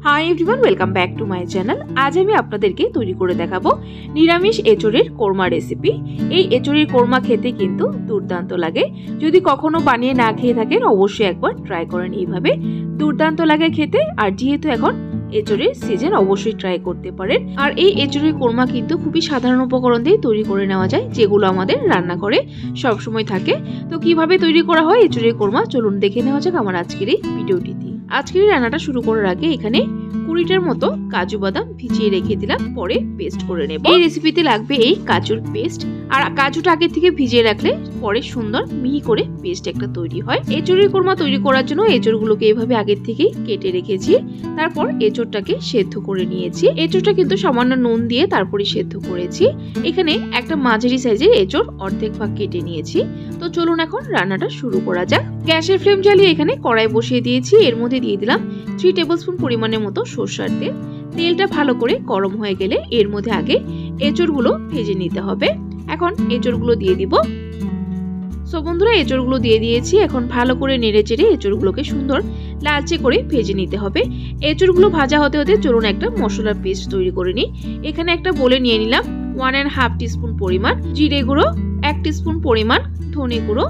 Hi everyone, welcome back to my channel. আজ আমি আপনাদেরকে তৈরি করে দেখাবো নিরামিষ এঁচোড়ের কোরমা রেসিপি। এই এঁচোড়ের কোরমা খেতে কিন্তু দুর্দান্ত লাগে। যদি কখনো বানিয়ে না খেয়ে থাকেন অবশ্যই একবার ট্রাই করেন, এইভাবে দুর্দান্ত লাগে খেতে। আর যেহেতু এখন এঁচোড়ের সিজন, অবশ্যই ট্রাই করতে পারেন। আর এই এঁচোড়ের কোরমা কিন্তু খুবই সাধারণ উপকরণ দিয়ে তৈরি করে নেওয়া যায়, যেগুলো আমাদের রান্নাঘরে সবসময় থাকে। তো কিভাবে তৈরি করা হয় এঁচোড়ের কোরমা, চলুন দেখে নেওয়া যাক আমার আজকের এই ভিডিওটিতে। আজকের এই রান্নাটা শুরু করার আগে এখানে 20টার মতো কাজু বাদাম ভিজিয়ে রেখে দিলাম, পরে পেস্ট করে নেব। এই রেসিপিতে লাগবে এই কাজুর পেস্ট। আর কাজুটা আগে থেকে ভিজিয়ে রাখলে পরে সুন্দর মিহি করে পেস্ট একটা তৈরি হয়। এঁচোড়ের কোরমা তৈরি করার জন্য এঁচোড়গুলোকে এইভাবে আগের থেকেই কেটে রেখেছি। তারপর এঁচোড়টাকে সেদ্ধ করে নিয়েছি। এঁচোড়টা কিন্তু সামান্য নুন দিয়ে তারপরে সেদ্ধ করেছি। এখানে একটা মাঝারি সাইজের এঁচোড় অর্ধেক ভাগ কেটে নিয়েছি। তো চলুন এখন রান্নাটা শুরু করা যাক। গ্যাসের ফ্লেম জ্বালিয়ে এখানে কড়াই বসিয়ে দিয়েছি। এর মধ্যে দিয়ে দিলাম 3 টেবিলস্পুন পরিমাণের মতো সরষের তেল। তেলটা ভালো করে গরম হয়ে গেলে এর মধ্যে আগে এঁচোড়গুলো ভেজে নিতে হবে। এখন এঁচোড়গুলো দিয়ে দিব। সো বন্ধুরা, এঁচোড়গুলো দিয়ে দিয়েছি। এখন ভালো করে নেড়ে চেড়ে এঁচোড়গুলোকে সুন্দর লালচে করে ভেজে নিতে হবে। এঁচোড়গুলো ভাজা হতে হতে চলুন একটা মশলার পেস্ট তৈরি করে নিই। এখানে একটা বলে নিয়ে নিলাম 1.5 টিস্পুন পরিমাণ জিরে গুঁড়ো, 1 টিস্পুন পরিমাণ ধনে গুঁড়ো,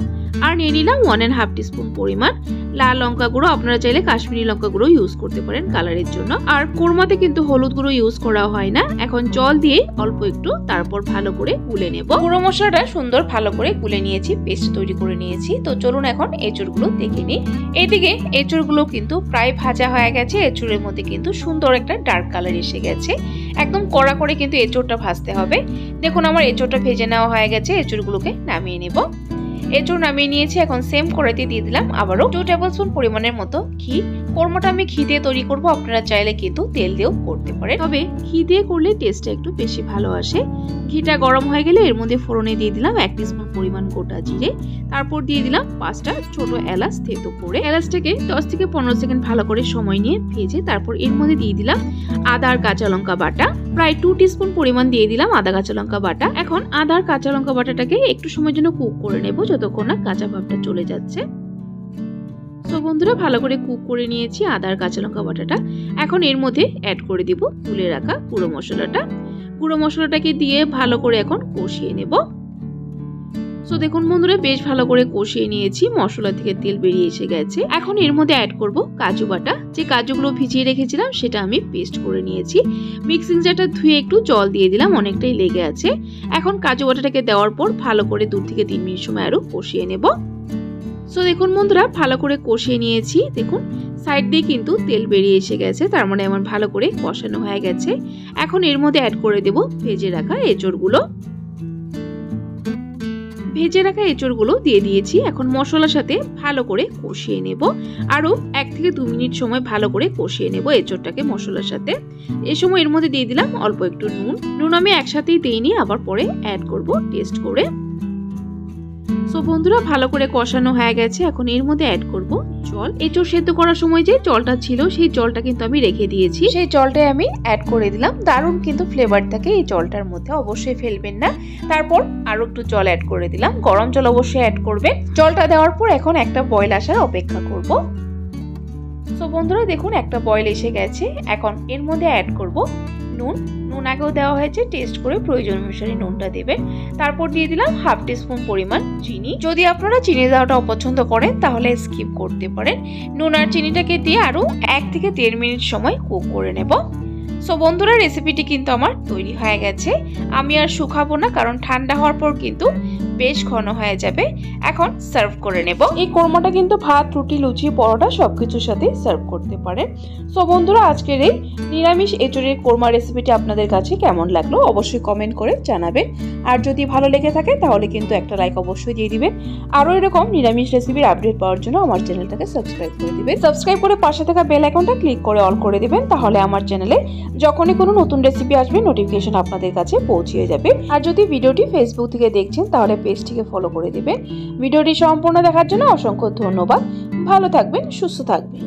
আর নিয়ে নিলাম 1.5 টিস্পুন পরিমাণ লাল লঙ্কা গুঁড়ো। আপনারা চাইলে কাশ্মীরি লঙ্কা গুঁড়ো ইউজ করতে পারেন কালারের জন্য। আর কোরমাতে কিন্তু হলুদ গুঁড়ো ইউজ করা হয় না। এখন জল দিয়ে অল্প একটু তারপর ভালো করে গুলে নেব। গুঁড়ো মশলাটা সুন্দর ভালো করে গুলে নিয়েছি, পেস্ট তৈরি করে নিয়েছি। তো চলুন এখন এঁচোড়গুলো দেখে নিই। এইদিকে এঁচোড়গুলো কিন্তু প্রায় ভাজা হয়ে গেছে। এঁচোড়ের মধ্যে কিন্তু সুন্দর একটা ডার্ক কালার এসে গেছে। একদম কড়া করে কিন্তু এঁচোড়টা ভাজতে হবে। দেখুন আমার এঁচোড়টা ভেজে নেওয়া হয়ে গেছে। এঁচোড়গুলোকে নামিয়ে নেব। এঁচোড় নামিয়ে নিয়েছি। এখন সেম কড়াইতে দিয়ে দিলাম আবারও 2 টেবিলস্পুন পরিমাণের মতো ঘি। কোরমাটা আমি ঘি দিয়ে তৈরি করব, আপনারা চাইলে কিন্তু তেল দিয়েও করতে পারেন, তবে ঘি দিয়ে করলে টেস্টটা একটু বেশি ভালো আসে। ঘিটা গরম হয়ে গেলে এর মধ্যে ফোড়নে দিয়ে দিলাম 1 টিস্পুন পরিমাণ গোটা জিরে। তারপর দিয়ে দিলাম 5টা ছোট এলাচ থেতো করে। এলাচটাকে 10 থেকে 15 সেকেন্ড ভালো করে সময় নিয়ে ভেজে তারপর এর মধ্যে দিয়ে দিলাম আদা আর কাঁচা লঙ্কা বাটা। প্রায় 2 টিস্পুন পরিমাণ দিয়ে দিলাম আদা কাঁচা লঙ্কা বাটা। এখন আদা আর কাঁচা লঙ্কা বাটাটাকে একটু সময়ের জন্য কুক করে নেব, যতক্ষণ না কাঁচা ভাবটা চলে যাচ্ছে। তো বন্ধুরা, ভালো করে কুক করে নিয়েছি আদা আর কাঁচা লঙ্কা বাটাটা। এখন এর মধ্যে অ্যাড করে দিব গুলে রাখা গুঁড়ো মশলাটা। গুঁড়ো মশলাটাকে দিয়ে ভালো করে এখন কষিয়ে নেব। সো দেখুন বন্ধুরা, বেশ ভালো করে কষিয়ে নিয়েছি, মশলা থেকে তেল বেরিয়ে এসে গেছে। এখন এর মধ্যে অ্যাড করব কাজু বাটা। যে কাজুগুলো ভিজিয়ে রেখেছিলাম সেটা আমি পেস্ট করে নিয়েছি। মিক্সিং জারটা ধুয়ে একটু জল দিয়ে দিলাম, অনেকটাই লেগে আছে। এখন কাজু বাটাটাকে দেওয়ার পর ভালো করে 2 থেকে 3 মিনিট সময় আরো কষিয়ে নেব। সো দেখুন বন্ধুরা, ভালো করে কষিয়ে নিয়েছি। দেখুন সাইড দিয়ে কিন্তু তেল বেরিয়ে এসে গেছে, তার মানে আমার ভালো করে কষানো হয়ে গেছে। এখন এর মধ্যে অ্যাড করে দেব ভেজে রাখা এঁচোড়গুলো। ভেজে রাখা এঁচোড়গুলো দিয়ে দিয়েছি। এখন মশলার সাথে ভালো করে কষিয়ে নেব। আরো 1 থেকে 2 মিনিট সময় ভালো করে কষিয়ে নেব এঁচোড়টাকে মশলার সাথে। এই সময় এর মধ্যে দিয়ে দিলাম অল্প একটু নুন আমি একসাথেই দিইনি, আবার পরে অ্যাড করব টেস্ট করে। সো বন্ধুরা, ভালো করে কষানো হয়ে গেছে। এখন এর মধ্যে অ্যাড করব জল। এঁচোড় সেদ্ধ করার সময় যে জলটা ছিল সেই জলটা কিন্তু আমি রেখে দিয়েছি, সেই জলটাই আমি অ্যাড করে দিলাম। দারুণ কিন্তু ফ্লেভার থাকে এই জলটার মধ্যে, অবশ্যই ফেলবেন না। তারপর আরো একটু জল অ্যাড করে দিলাম, গরম জল অবশ্যই অ্যাড করবেন। জলটা দেওয়ার পর এখন একটা বয়েল আসার অপেক্ষা করব। সো বন্ধুরা দেখুন একটা বয়েল এসে গেছে। এখন এর মধ্যে অ্যাড করব নুন আগেও দেওয়া হয়েছে, টেস্ট করে প্রয়োজন অনুসারে নুনটা দেবেন। তারপর দিয়ে দিলাম 1/2 টিস্পুন পরিমাণ চিনি। যদি আপনারা চিনি দেওয়াটা অপছন্দ করেন তাহলে স্কিপ করতে পারেন। নুন আর চিনিটাকে দিয়ে আরো 1 থেকে 1.5 মিনিট সময় কুক করে নেব। সো বন্ধুরা, রেসিপিটি কিন্তু আমার তৈরি হয়ে গেছে। আমি আর শুকাবো না, কারণ ঠান্ডা হওয়ার পর কিন্তু বেশ ঘন হয়ে যাবে। এখন সার্ভ করে নেব। এই কোরমাটা কিন্তু ভাত, রুটি, লুচি, পরোটা সবকিছুর সাথে সার্ভ করতে পারেন। সো বন্ধুরা, আজকের এই নিরামিষ এঁচোড়ের কোরমা রেসিপিটি আপনাদের কাছে কেমন লাগলো অবশ্যই কমেন্ট করে জানাবেন। আর যদি ভালো লেগে থাকে তাহলে কিন্তু একটা লাইক অবশ্যই দিয়ে দিবেন। আরও এরকম নিরামিষ রেসিপির আপডেট পাওয়ার জন্য আমার চ্যানেলটাকে সাবস্ক্রাইব করে দিবেন। সাবস্ক্রাইব করে পাশে থাকা বেল আইকনটা ক্লিক করে অল করে দিবেন, তাহলে আমার চ্যানেলে যখনই কোনো নতুন রেসিপি আসবে নোটিফিকেশন আপনাদের কাছে পৌঁছে যাবে। আর যদি ভিডিওটি ফেসবুক থেকে দেখছেন তাহলে পেজটিকে ফলো করে দিবেন। ভিডিওটি সম্পূর্ণ দেখার জন্য অসংখ্য ধন্যবাদ। ভালো থাকবেন, সুস্থ থাকবেন।